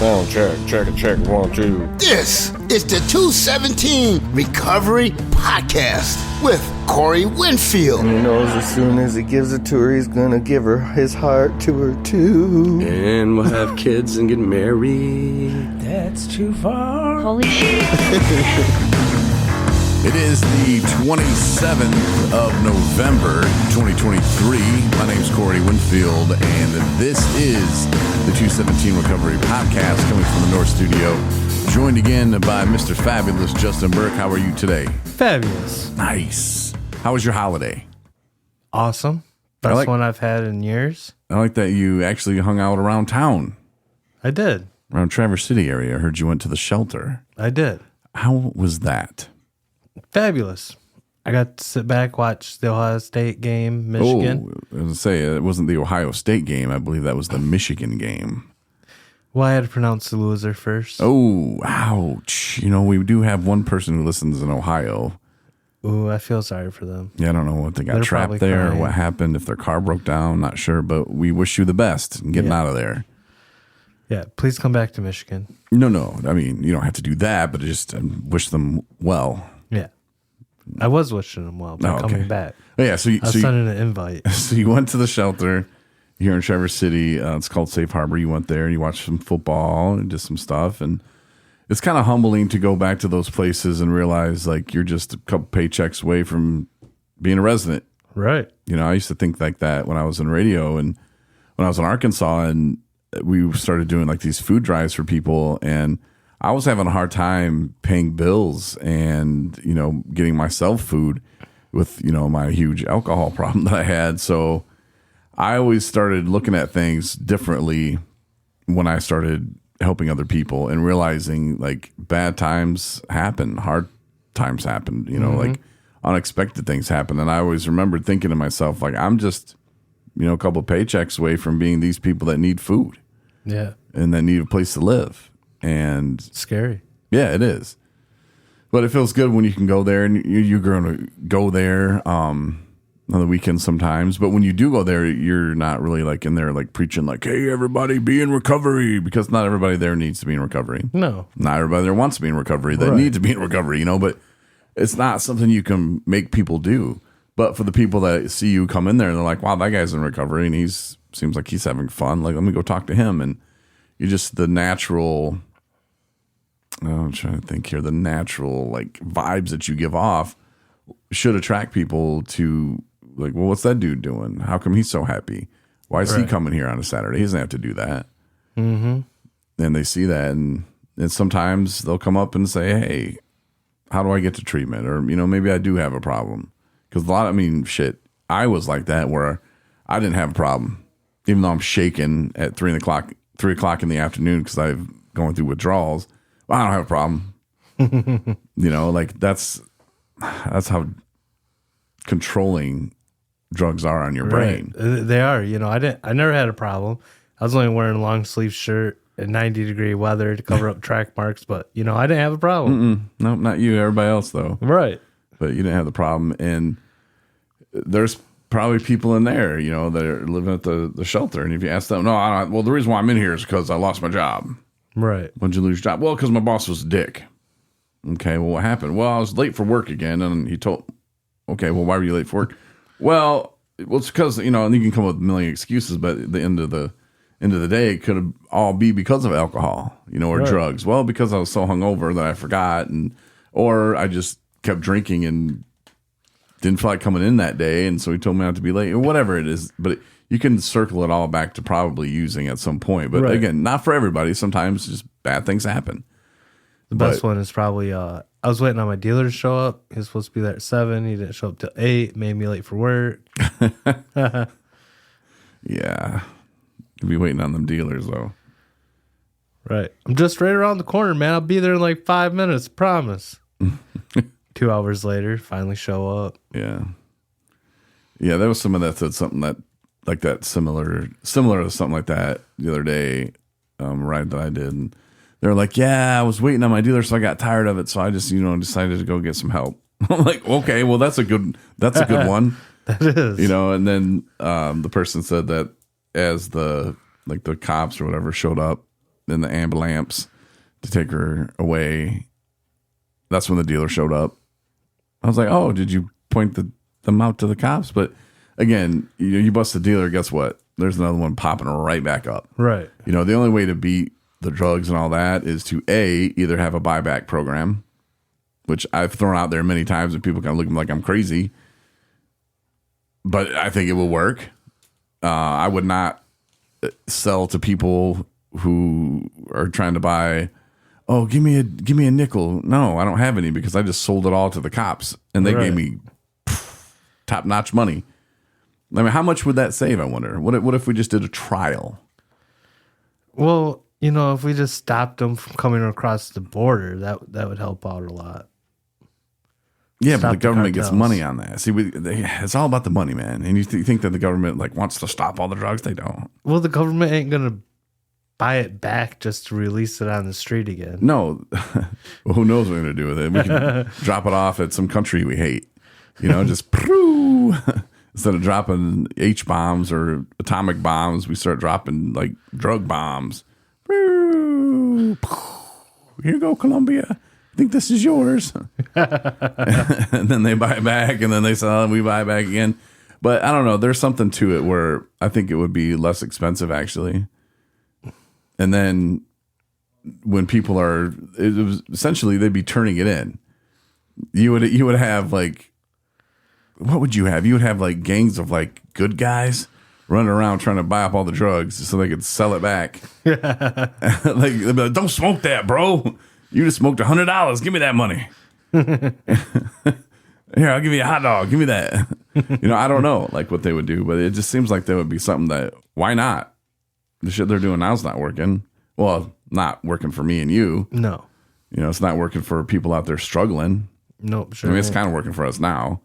Sound check, 1, 2. This is the 217 Recovery Podcast with Corey Winfield. And he knows as soon as he gives it to her, he's gonna give her his heart to her too. And we'll have kids and get married. That's too far. Holy shit. It is the 27th of November, 2023. My name's Corey Winfield, and this is the 217 Recovery Podcast coming from the North Studio. Joined again by Mr. Fabulous Justin Burke. How are you today? Fabulous. Nice. How was your holiday? Awesome. Best one I've had in years. I like that you actually hung out around town, I did. around Traverse City area. I heard you went to the shelter. I did. How was that? Fabulous. I got to sit back, watch the Ohio State game, Michigan. Oh, I was going to say, it wasn't the Ohio State game. I believe that was the Michigan game. Well, I had to pronounce the loser first. Oh, ouch. You know, we do have one person who listens in Ohio. Ooh, I feel sorry for them. Yeah, I don't know what they got They're trapped probably there or crying. what happened, if their car broke down, not sure, but we wish you the best in getting Yeah. out of there. Yeah, please come back to Michigan. No. I mean, you don't have to do that, but just wish them well. Yeah. I was wishing them well, but Oh, okay. coming back. Oh, yeah, so I was sending an invite. so you went to the shelter here in Traverse City. It's called Safe Harbor. You went there and you watched some football and did some stuff. And it's kind of humbling to go back to those places and realize like you're just a couple paychecks away from being a resident. Right. You know, I used to think like that when I was in radio and when I was in Arkansas, and we started doing like these food drives for people, and I was having a hard time paying bills and, you know, getting myself food with, you know, my huge alcohol problem that I had. So I always started looking at things differently when I started helping other people and realizing like bad times happen, hard times happen, you know, like unexpected things happen. And I always remembered thinking to myself, like, I'm just, you know, a couple of paychecks away from being these people that need food Yeah. and that need a place to live. And Scary. yeah, it is. But it feels good when you can go there, and you're going to go there on the weekends sometimes. But when you do go there, you're not really like in there like preaching like, hey, everybody be in recovery, because not everybody there needs to be in recovery. No. Not everybody there wants to be in recovery. They Right. need to be in recovery, you know, but it's not something you can make people do. But for the people that see you come in there and they're like, wow, that guy's in recovery and seems like he's having fun. Like, let me go talk to him. And you just the natural, I'm trying to think here, the natural like vibes that you give off should attract people to like, well, what's that dude doing? How come he's so happy? Why is he coming here on a Saturday? He doesn't have to do that. Mm-hmm. And they see that, and sometimes they'll come up and say, hey, how do I get to treatment? Or, you know, maybe I do have a problem. Because I was like that where I didn't have a problem, even though I'm shaking at 3 o'clock in the afternoon because I'm going through withdrawals. Well, I don't have a problem. You know, like that's how controlling drugs are on your brain. Right. They are. You know, I never had a problem. I was only wearing a long sleeve shirt in 90-degree weather to cover up track marks, but, you know, I didn't have a problem. No, not you. Everybody else, though. Right. But you didn't have the problem. And there's probably people in there, you know, that are living at the shelter. And if you ask them, no, I don't. Well, the reason why I'm in here is because I lost my job. Right. When'd you lose your job? Well, because my boss was a dick. Okay, well, what happened? Well, I was late for work again. And he told, okay, well, why were you late for work? Well, it's because, you know, and you can come up with a million excuses, but at the end of the day, it could all be because of alcohol, you know, or Right. drugs. Well, because I was so hungover that I forgot, or I just kept drinking and didn't feel like coming in that day, and so he told me not to be late, or whatever it is. But you can circle it all back to probably using at some point. But Right. again, not for everybody. Sometimes just bad things happen. The best one is probably, I was waiting on my dealer to show up. He was supposed to be there at 7. He didn't show up till 8. Made me late for work. Yeah. You'll be waiting on them dealers, though. Right. I'm just right around the corner, man. I'll be there in like 5 minutes. Promise. 2 hours later, finally show up. Yeah. Yeah, there was someone that said something that, like that, similar to something like that the other day, ride that I did. And they were like, yeah, I was waiting on my dealer, so I got tired of it. So I just, you know, decided to go get some help. I'm like, okay, well, that's a good one. That is. You know, and then the person said that as the cops or whatever showed up, in the ambulance to take her away. That's when the dealer showed up. I was like, oh, did you point them out to the cops? But again, you bust the dealer, guess what? There's another one popping right back up. Right. The only way to beat the drugs and all that is to either have a buyback program, which I've thrown out there many times and people kind of look at me like I'm crazy, but I think it will work. I would not sell to people who are trying to buy, oh, give me a nickel. No, I don't have any because I just sold it all to the cops and they gave me top-notch money. I mean, how much would that save, I wonder? What if we just did a trial? Well, if we just stopped them from coming across the border, that would help out a lot. Yeah, Stop but the government gets cartels. money on that. See, it's all about the money, man. And you think that the government wants to stop all the drugs? They don't. Well, the government ain't going to buy it back just to release it on the street again. No. Well, who knows what we're going to do with it? We can drop it off at some country we hate. Just instead of dropping H-bombs or atomic bombs, we start dropping drug bombs. Here you go, Colombia. I think this is yours. And then they buy it back, and then they sell it, and we buy it back again. But I don't know. There's something to it where I think it would be less expensive, actually. And then when people essentially they'd be turning it in. You would have what would you have? You would have gangs of good guys running around trying to buy up all the drugs so they could sell it back. They'd be like, don't smoke that, bro. You just smoked $100. Give me that money. Here, I'll give you a hot dog. Give me that. I don't know what they would do, but it just seems like there would be something that, why not? The shit they're doing now is not working. Well, not working for me and you. No. It's not working for people out there struggling. Nope, sure. I mean, it's kind of working for us now.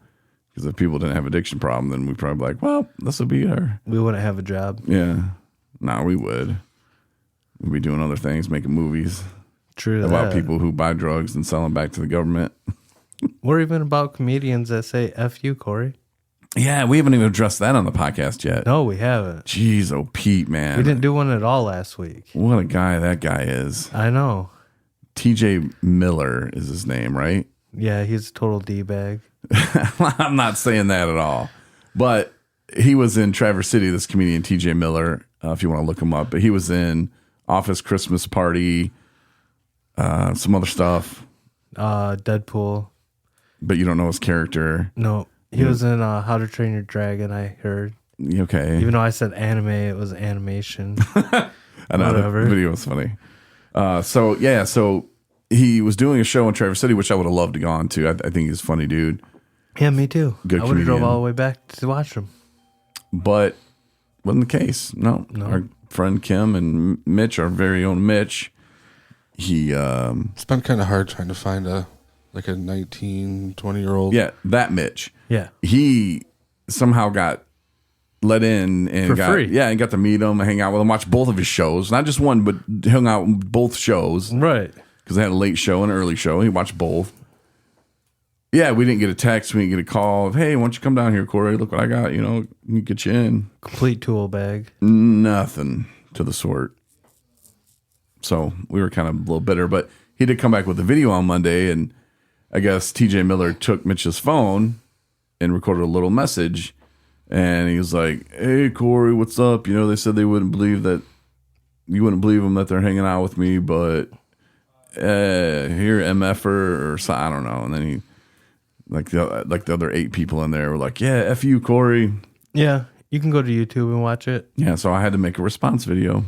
Because if people didn't have addiction problem, then we'd probably be like, well, this will be our... We wouldn't have a job. Yeah. No, we would. We'd be doing other things, making movies True about that. people who buy drugs and sell them back to the government. Or even about comedians that say, F you, Corey. Yeah, we haven't even addressed that on the podcast yet. No, we haven't. Jeez, oh, Pete, man. We didn't do one at all last week. What a guy that guy is. I know. TJ Miller is his name, right? Yeah, he's a total D-bag. I'm not saying that at all. But he was in Traverse City, this comedian TJ Miller, if you want to look him up. But he was in Office Christmas Party, some other stuff. Deadpool. But you don't know his character. No, he was in How to Train Your Dragon, I heard. Okay. Even though I said anime, it was animation. I know, Whatever. the video was funny. So he was doing a show in Traverse City, which I would have loved to go on to. I think he's a funny dude. Yeah, me too. Good I would have drove comedian. all the way back to watch him. But wasn't the case. No. Our friend Kim and Mitch, our very own Mitch, he It's been kind of hard trying to find a 19, 20-year-old. yeah, that Mitch. Yeah. He somehow got let in and For got free. Yeah, and got to meet him and hang out with him, watch both of his shows. Not just one, but hung out with both shows. Right. Because they had a late show and an early show. He watched both. Yeah, we didn't get a text. We didn't get a call of, hey, why don't you come down here, Corey? Look what I got. Let me get you in. Complete tool bag. Nothing to the sort. So we were kind of a little bitter. But he did come back with a video on Monday. And I guess TJ Miller took Mitch's phone and recorded a little message. And he was like, hey, Corey, what's up? They said they wouldn't believe that. You wouldn't believe them that they're hanging out with me. But here, MFer or so, I don't know. And then he... the other 8 people in there were like, yeah, F you, Corey. Yeah, you can go to YouTube and watch it. Yeah, so I had to make a response video.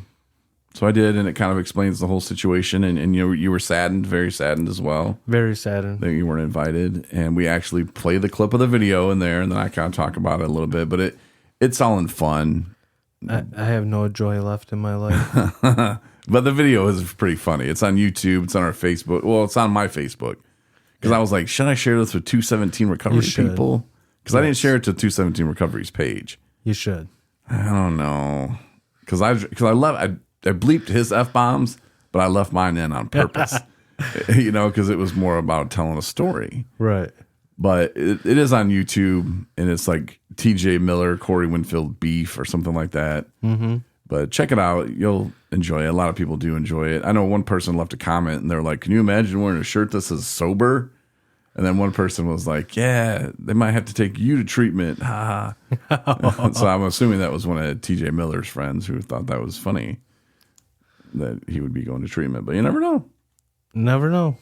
So I did, and it kind of explains the whole situation. And you were saddened, very saddened as well, Very saddened. that you weren't invited. And we actually play the clip of the video in there, and then I kind of talk about it a little bit. But it's all in fun. I have no joy left in my life. But the video is pretty funny. It's on YouTube. It's on our Facebook. Well, it's on my Facebook. Because I was like, should I share this with 217 Recovery You should. people? Because I didn't share it to 217 Recovery's page. You should. I don't know. Because I bleeped his F-bombs, but I left mine in on purpose. Because it was more about telling a story. Right. But it is on YouTube, and it's like TJ Miller, Corey Winfield beef or something like that. Mm-hmm. But check it out. You'll enjoy it. A lot of people do enjoy it. I know one person left a comment and they're like, can you imagine wearing a shirt that says sober? And then one person was like, yeah, they might have to take you to treatment. Ha ha. So I'm assuming that was one of TJ Miller's friends who thought that was funny that he would be going to treatment. But you never know. Never know.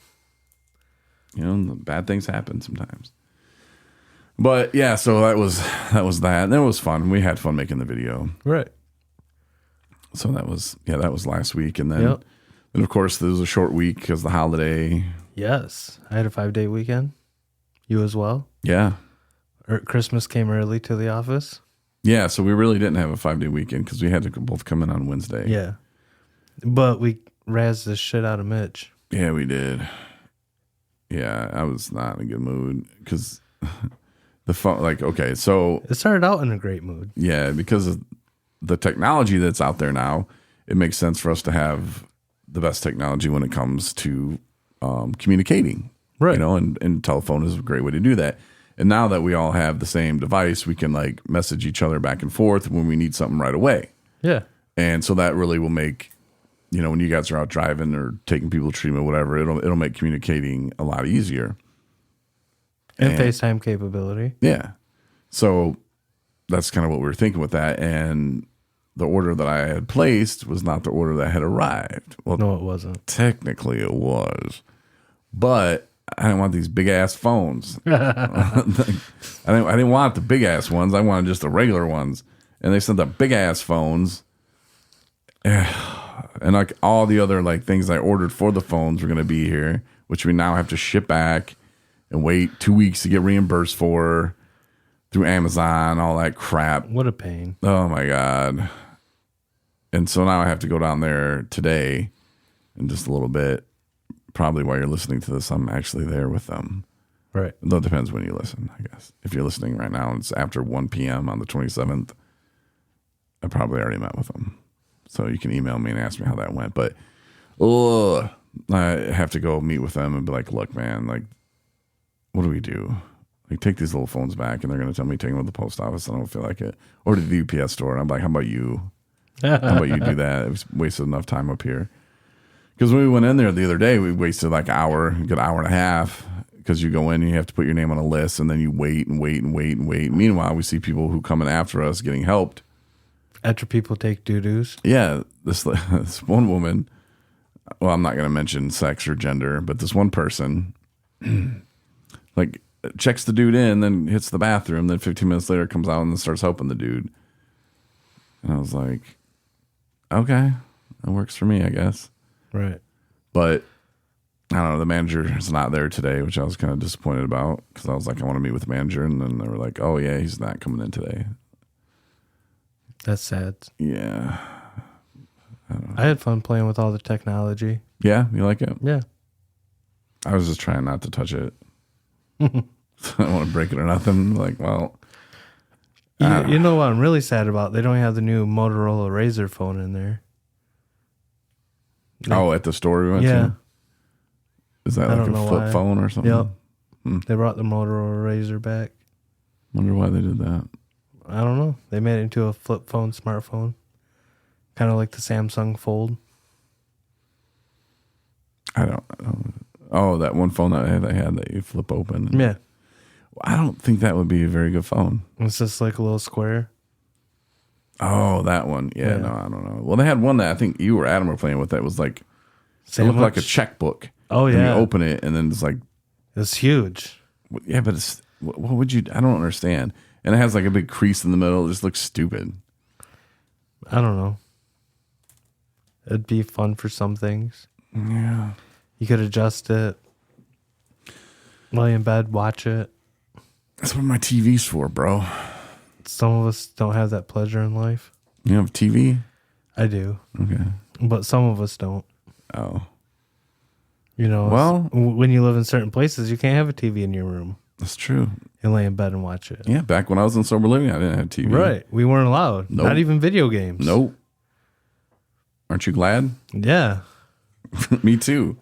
You know, bad things happen sometimes. But yeah, so that was that. And it was fun. We had fun making the video. Right. So that was last week. And then, and of course, there was a short week because the holiday. Yes. I had a 5-day weekend. You as well? Yeah. Christmas came early to the office. Yeah. So we really didn't have a 5-day weekend because we had to both come in on Wednesday. Yeah. But we razzed the shit out of Mitch. Yeah, we did. Yeah, I was not in a good mood because the phone, like, okay, so. It started out in a great mood. Yeah, because of the technology that's out there now, it makes sense for us to have the best technology when it comes to communicating. Right. You know, and telephone is a great way to do that. And now that we all have the same device, we can like message each other back and forth when we need something right away. Yeah. And so that really will make, you know, when you guys are out driving or taking people to treatment, whatever, it'll make communicating a lot easier. And FaceTime capability. Yeah. So that's kind of what we were thinking with that. And the order that I had placed was not the order that had arrived. Well, No, it wasn't. technically it was. But I didn't want these big ass phones. I didn't want the big ass ones. I wanted just the regular ones. And they sent the big ass phones. And like all the other like things I ordered for the phones were going to be here, which we now have to ship back and wait 2 weeks to get reimbursed for through Amazon, all that crap. What a pain. Oh my God. And so now I have to go down there today in just a little bit. Probably while you're listening to this, I'm actually there with them. Right. Though it depends when you listen, I guess. If you're listening right now and it's after 1 p.m. on the 27th, I probably already met with them. So you can email me and ask me how that went. But I have to go meet with them and be like, look, man, like, what do we do? Like, take these little phones back, and they're going to tell me take them to the post office. I don't feel like it. Or to the UPS store. And I'm like, how about you? How about you do that? It was wasted enough time up here. Because when we went in there the other day, we wasted like a good hour and a half. Because you go in and you have to put your name on a list, and then you wait and wait and wait and wait. Meanwhile, we see people who come in after us getting helped. After people take doo-doos. Yeah, this one woman, well, I'm not going to mention sex or gender, but this one person, like, checks the dude in, then hits the bathroom, then 15 minutes later comes out and then starts helping the dude. And I was like, okay, that works for me, I guess. Right. But I don't know, the manager is not there today, which I was kind of disappointed about because I was like, I want to meet with the manager. And then they were like, oh, yeah, he's not coming in today. That's sad. Yeah. I had fun playing with all the technology. Yeah, you like it? Yeah. I was just trying not to touch it. I don't want to break it or nothing. Like, well. You know what I'm really sad about? They don't have the new Motorola Razr phone in there. Oh, at the store we went Yeah. to? Is that I like don't a know flip why. phone or something? Yep. They brought the Motorola Razr back. Wonder why they did that. I don't know. They made it into a flip phone, smartphone. Kind of like the Samsung Fold. I don't. Oh, that one phone that I had that you flip open. Yeah. I don't think that would be a very good phone. It's just like a little square. Oh, that one. Yeah, no, I don't know. Well, they had one that I think you or Adam were playing with that was like, it looked like a checkbook. Oh, And yeah. you open it and then it's like, It's huge. yeah, but it's, what would you, I don't understand. And it has like a big crease in the middle. It just looks stupid. I don't know. It'd be fun for some things. Yeah. You could adjust it. Lay in bed, watch it. That's what my TV's for, bro. Some of us don't have that pleasure in life. You have a TV? I do. Okay. But some of us don't. Oh. You know, Well- when you live in certain places, you can't have a TV in your room That's true. and lay in bed and watch it. Yeah, back when I was in sober living, I didn't have TV. Right. We weren't allowed. Nope. Not even video games. Nope. Aren't you glad? Yeah. Me too.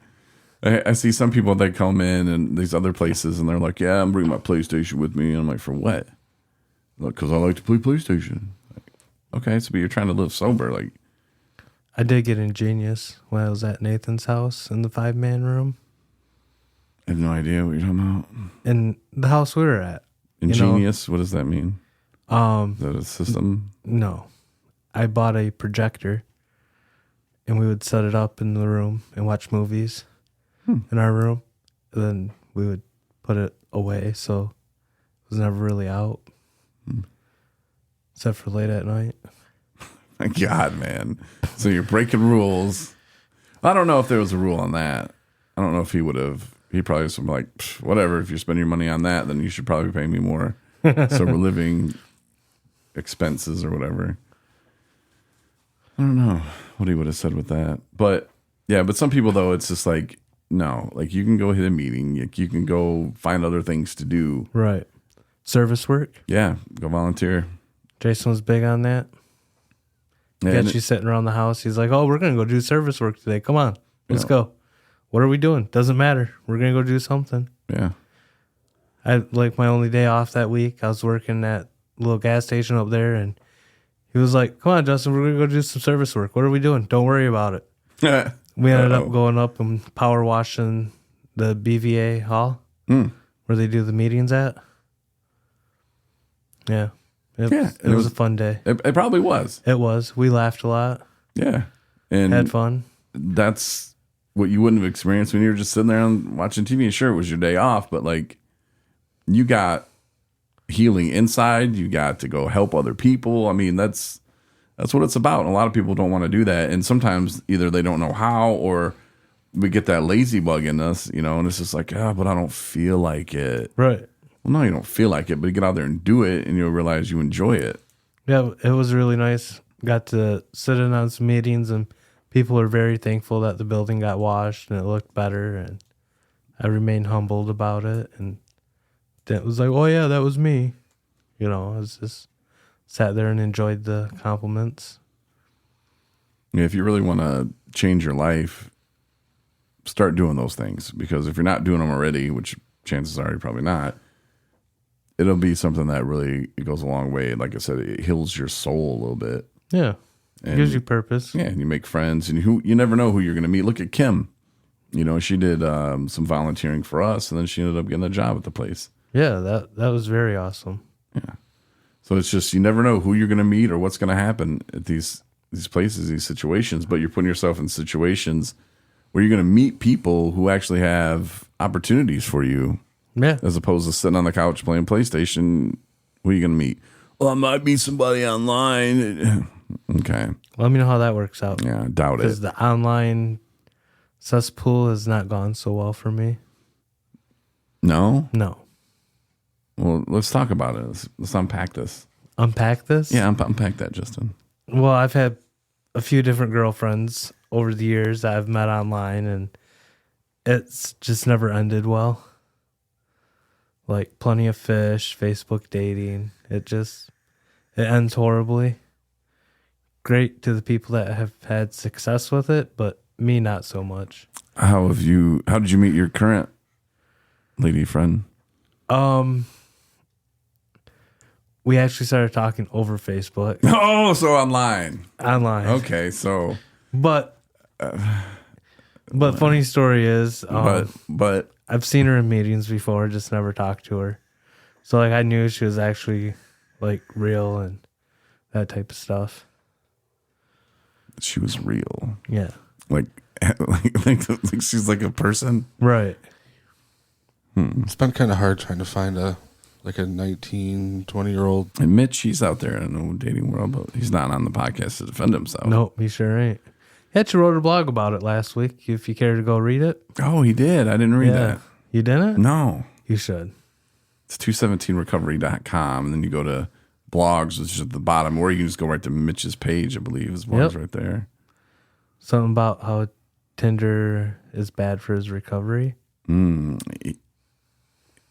I see some people that come in and these other places and they're like, yeah, I'm bringing my PlayStation with me. And I'm like, for what? Because I like to play PlayStation. Okay, so but you're trying to live sober. Like, I did get ingenious when I was at Nathan's house in the 5-man room. I have no idea what you're talking about. In the house we were at. Ingenious? What does that mean? Is that a system? No. I bought a projector and we would set it up in the room and watch movies in our room. And then we would put it away so it was never really out. Except for late at night. My God, man. So you're breaking rules. I don't know if there was a rule on that. I don't know if he would have. He probably was like, whatever. If you're spending your money on that, then you should probably pay me more sober living expenses or whatever. I don't know what he would have said with that. But yeah, but some people, though, it's just like, no. Like, you can go hit a meeting. You can go find other things to do. Right. Service work. Yeah, go volunteer. Jason was big on that. Yeah, Got you sitting around the house. He's like, oh, we're going to go do service work today. Come on. Let's go. What are we doing? Doesn't matter. We're going to go do something. Yeah. I like my only day off that week. I was working at a little gas station up there, and he was like, come on, Justin, we're going to go do some service work. What are we doing? Don't worry about it. We ended up going up and power washing the BVA hall where they do the meetings at. Yeah. It was a fun day. It probably was. It was. We laughed a lot. Yeah. And Had fun. That's what you wouldn't have experienced when you were just sitting there and watching TV. And sure, it was your day off, but like, you got healing inside. You got to go help other people. I mean, that's what it's about. And a lot of people don't want to do that. And sometimes either they don't know how, or we get that lazy bug in us, and it's just like, but I don't feel like it. Right. Well, no, you don't feel like it, but you get out there and do it, and you'll realize you enjoy it. Yeah, it was really nice. Got to sit in on some meetings, and people are very thankful that the building got washed and it looked better. And I remained humbled about it. And it was like, oh, yeah, that was me. I was just sat there and enjoyed the compliments. Yeah, if you really want to change your life, start doing those things. Because if you're not doing them already, which chances are you're probably not, it'll be something that really, it goes a long way. Like I said, it heals your soul a little bit. Yeah. And, gives you purpose. Yeah, and you make friends, and you never know who you're going to meet. Look at Kim. She did some volunteering for us, and then she ended up getting a job at the place. Yeah, that was very awesome. Yeah. So it's just, you never know who you're going to meet or what's going to happen at these places, these situations, but you're putting yourself in situations where you're going to meet people who actually have opportunities for you. Yeah. As opposed to sitting on the couch playing PlayStation. Who are you going to meet? Well, I might meet somebody online. Okay. Let me know how that works out. Yeah, I doubt it. Because the online cesspool has not gone so well for me. No? No. Well, let's talk about it. Let's unpack this. Unpack this? Yeah, unpack that, Justin. Well, I've had a few different girlfriends over the years that I've met online, and it's just never ended well. Like Plenty of Fish, Facebook dating. It ends horribly. Great to the people that have had success with it, but me not so much. How did you meet your current lady friend? We actually started talking over Facebook. Oh, so online. Online. Okay, so But funny story is but I've seen her in meetings before, just never talked to her. So like I knew she was actually like real and that type of stuff. she was real. Yeah. Like she's like a person. Right. It's been kind of hard trying to find a 19, 20-year-old. And Mitch, he's out there in the dating world, but he's not on the podcast to defend himself. Nope, he sure ain't. He actually wrote a blog about it last week, if you care to go read it. Oh, he did. I didn't read that. You didn't? No. You should. It's 217recovery.com, and then you go to blogs, which is at the bottom, or you can just go right to Mitch's page, I believe. His blog's right there. Something about how Tinder is bad for his recovery.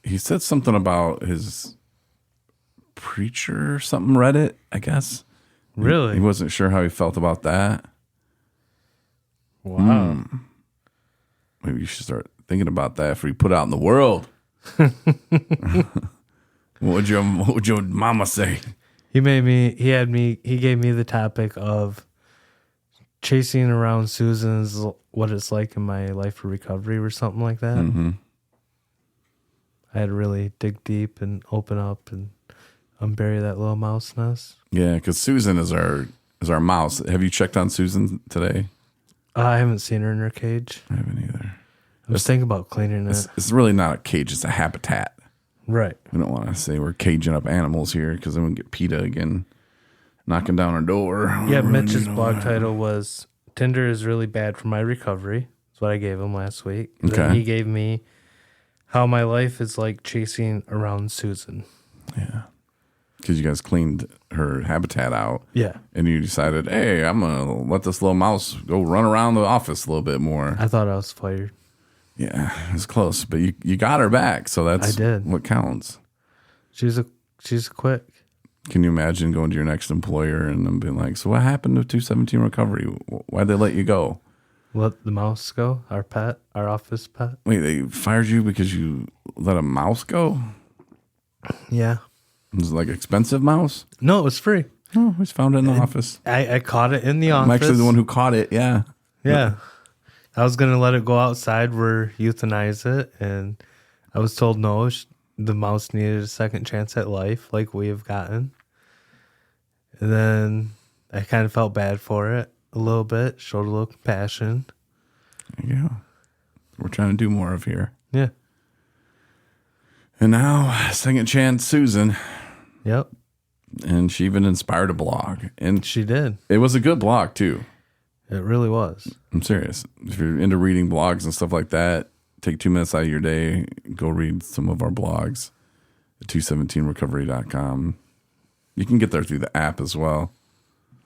He said something about his preacher or something, Reddit, I guess. Really? He wasn't sure how he felt about that. Wow. Maybe you should start thinking about that before you put it out in the world. What would your mama say? He gave me the topic of chasing around Susan's what it's like in my life of recovery or something like that. Mm-hmm. I had to really dig deep and open up and unbury that little mouse nest. Yeah, because Susan is our mouse. Have you checked on Susan today? I haven't seen her in her cage. I haven't either. I was thinking about cleaning it. It's really not a cage. It's a habitat. Right. We don't want to say we're caging up animals here because then we get PETA again knocking down our door. Yeah, Mitch's blog title was Tinder is really bad for my recovery. That's what I gave him last week. Okay. Then he gave me how my life is like chasing around Susan. Yeah. Because you guys cleaned her habitat out. Yeah. And you decided, hey, I'm going to let this little mouse go run around the office a little bit more. I thought I was fired. Yeah, it was close. But you got her back, so that's I did. what counts. She's quick. Can you imagine going to your next employer and them being like, so what happened to 217 recovery? Why'd they let you go? Let the mouse go? Our pet? Our office pet? Wait, they fired you because you let a mouse go? Yeah. Was it like expensive mouse? No, it was free. Oh, we just found it in the office. I caught it in the office. I'm actually the one who caught it, yeah. Yeah. I was going to let it go outside where euthanize it, and I was told no, the mouse needed a second chance at life like we have gotten. And then I kind of felt bad for it a little bit, showed a little compassion. Yeah. We're trying to do more of here. Yeah. And now, Second Chance Susan, Yep. and she even inspired a blog. And She did. it was a good blog, too. It really was. I'm serious. If you're into reading blogs and stuff like that, take 2 minutes out of your day, go read some of our blogs at 217recovery.com. You can get there through the app as well,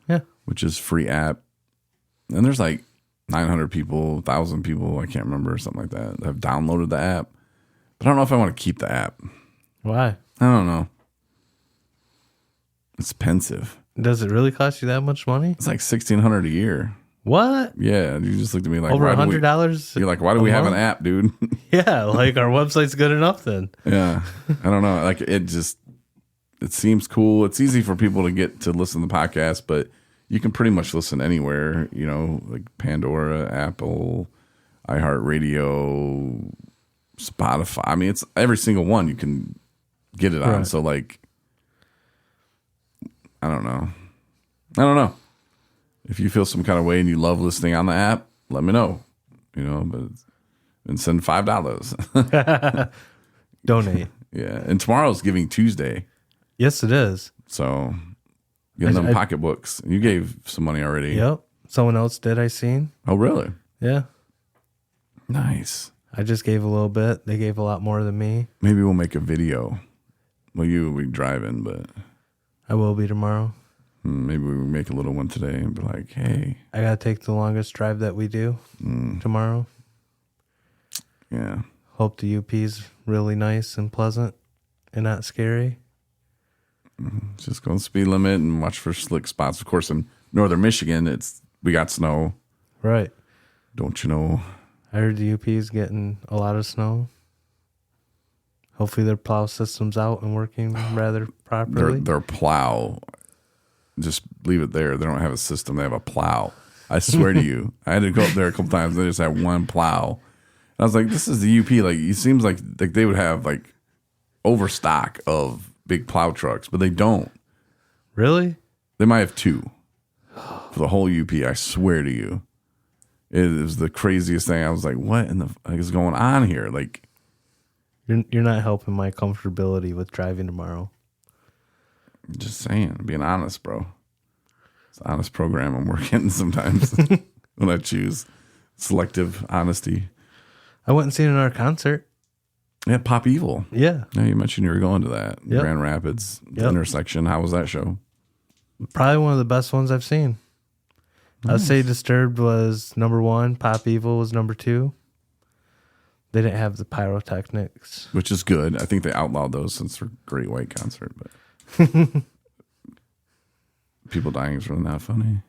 Yeah. which is free app. And there's like 900 people, 1,000 people, I can't remember, something like that have downloaded the app. But I don't know if I want to keep the app. Why? I don't know. It's expensive. Does it really cost you that much money? It's like $1,600 a year. What? Yeah, you just looked at me like, Over why do we- $100? You're like, why do we have an app, dude? Yeah, like our website's good enough then. Yeah. I don't know. Like it seems cool. It's easy for people to get to listen to the podcast, but you can pretty much listen anywhere, like Pandora, Apple, iHeartRadio, Spotify. I mean, it's every single one you can get it on. Right. So like, I don't know. If you feel some kind of way and you love listening on the app, let me know. And send $5. Donate. Yeah. And tomorrow's Giving Tuesday. Yes, it is. So get them pocketbooks. You gave some money already. Yep. Someone else did, I seen. Oh, really? Yeah. Nice. I just gave a little bit. They gave a lot more than me. Maybe we'll make a video. Well, you will be driving, but I will be tomorrow. maybe we make a little one today and be like, hey. I got to take the longest drive that we do tomorrow. Yeah. Hope the UP's really nice and pleasant and not scary. Just go the speed limit and watch for slick spots. Of course, in northern Michigan, we got snow. Right. Don't you know? I heard the UP is getting a lot of snow. Hopefully their plow system's out and working rather properly. Their plow, just leave it there. They don't have a system. They have a plow. I swear to you. I had to go up there a couple times. They just had one plow. And I was like, this is the UP. Like, it seems like they would have like overstock of big plow trucks, but they don't. Really? They might have 2 for the whole UP. I swear to you. It was the craziest thing. I was like, what in the fuck is going on here? Like, You're not helping my comfortability with driving tomorrow. just saying, being honest, bro. It's an honest program I'm working sometimes when I choose selective honesty. I went and seen another concert. Yeah, Pop Evil. Yeah. Yeah, you mentioned you were going to that. Yep. Grand Rapids Yep. intersection. How was that show? Probably one of the best ones I've seen. I'd say Disturbed was number 1. Pop Evil was number 2. They didn't have the pyrotechnics. Which is good. I think they outlawed those since they're a Great White concert. But people dying is really not funny.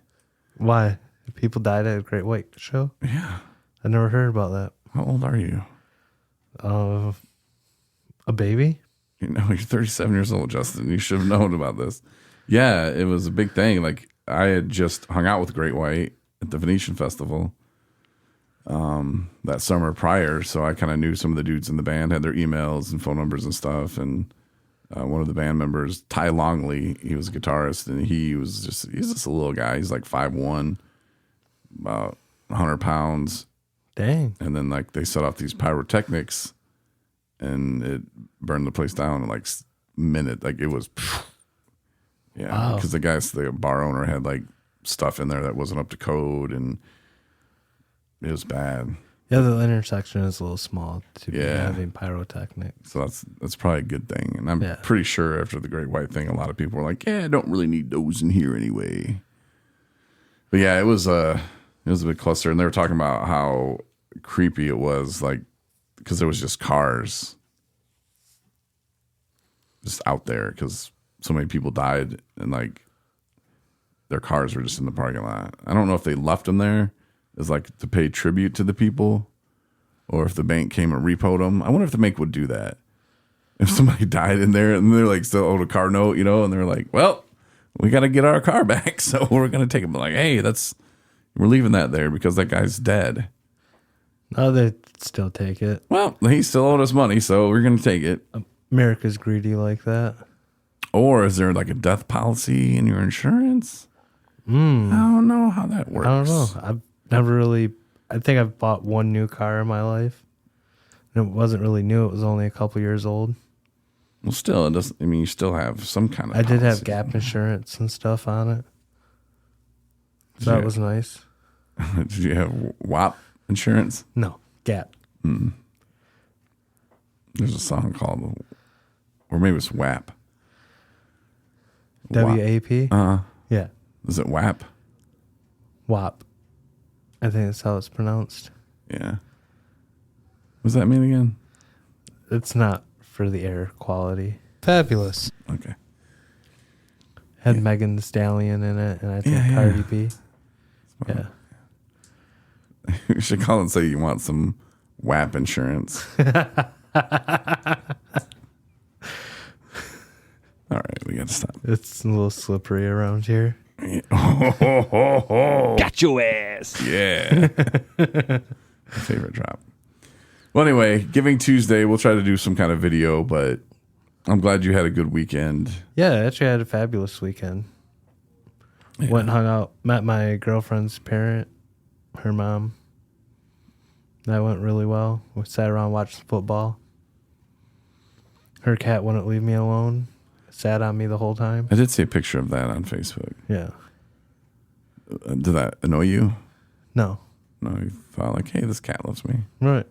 Why? People died at a Great White show? Yeah. I never heard about that. How old are you? A baby? You're 37 years old, Justin. You should have known about this. Yeah, it was a big thing. Like I had just hung out with Great White at the Venetian Festival that summer prior, so I kind of knew some of the dudes in the band, had their emails and phone numbers and stuff. And one of the band members, Ty Longley, he was a guitarist, and he's just a little guy. He's like 5'1", about 100 pounds. Dang. And then like they set off these pyrotechnics, and it burned the place down in like minute. Like it was, yeah, because the bar owner had like stuff in there that wasn't up to code, and it was bad. Yeah, the intersection is a little small to be having pyrotechnics. So that's probably a good thing. And I'm pretty sure after the Great White thing, a lot of people were like, "Yeah, I don't really need those in here anyway." But yeah, it was a big cluster, and they were talking about how creepy it was, like because there was just cars just out there because so many people died, and like their cars were just in the parking lot. I don't know if they left them there as like to pay tribute to the people, or if the bank came and repoed them. I wonder if the bank would do that. If somebody died in there and they're like still owed a car note, you know, and they're like, well, we got to get our car back, so we're going to take it. But like, hey, we're leaving that there because that guy's dead. Oh, they still take it. Well, he still owed us money, so we're going to take it. America's greedy like that. Or is there like a death policy in your insurance? I don't know how that works. I don't know. I've never really. I think I've bought one new car in my life. And it wasn't really new. It was only a couple years old. Well, still, it doesn't. I mean, you still have some kind of. I did have policy. gap insurance and stuff on it. So that was nice. Did you have WAP insurance? No, gap. There's a song called, or maybe it's WAP. WAP? Yeah. Is it WAP? WAP. I think that's how it's pronounced. Yeah. What does that mean again? It's not for the air quality. Fabulous. Okay. Had Megan Thee Stallion in it, and I think Yeah, Cardi B. Yeah. You should call and say you want some WAP insurance. All right, we got to stop. It's a little slippery around here. Got your ass. Yeah. My favorite drop. Well, anyway, Giving Tuesday, we'll try to do some kind of video, but I'm glad you had a good weekend. Yeah, I actually had a fabulous weekend. Yeah. Went and hung out, met my girlfriend's parent, her mom. That went really well. We sat around, watched football. Her cat wouldn't leave me alone. Sat on me the whole time. I did see a picture of that on Facebook. Yeah. Did that annoy you? No. No, you thought like, hey, this cat loves me. Right.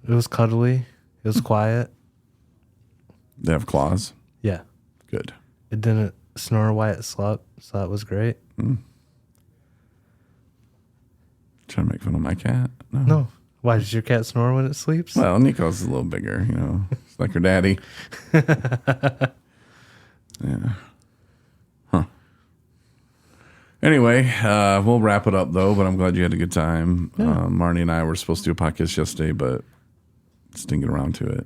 It was cuddly. It was quiet. They have claws? Yeah. Good. It didn't snore while it slept, so that was great. Trying to make fun of my cat? No. Why does your cat snore when it sleeps? Well, Nico's a little bigger, you know. It's like her daddy. Yeah. Huh. Anyway, we'll wrap it up, though, but I'm glad you had a good time. Yeah. Marnie and I were supposed to do a podcast yesterday, but just didn't get around to it.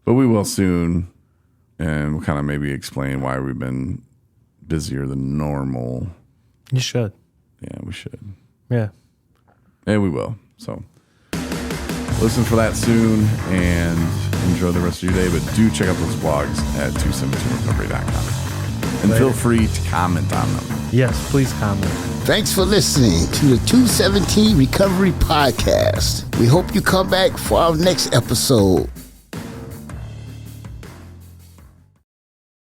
But we will soon, and we'll kind of maybe explain why we've been busier than normal. You should. Yeah, we should. Yeah. Yeah, we will. So listen for that soon and enjoy the rest of your day. But do check out those blogs at 217recovery.com. And feel free to comment on them. Yes, please comment. Thanks for listening to the 217 Recovery Podcast. We hope you come back for our next episode.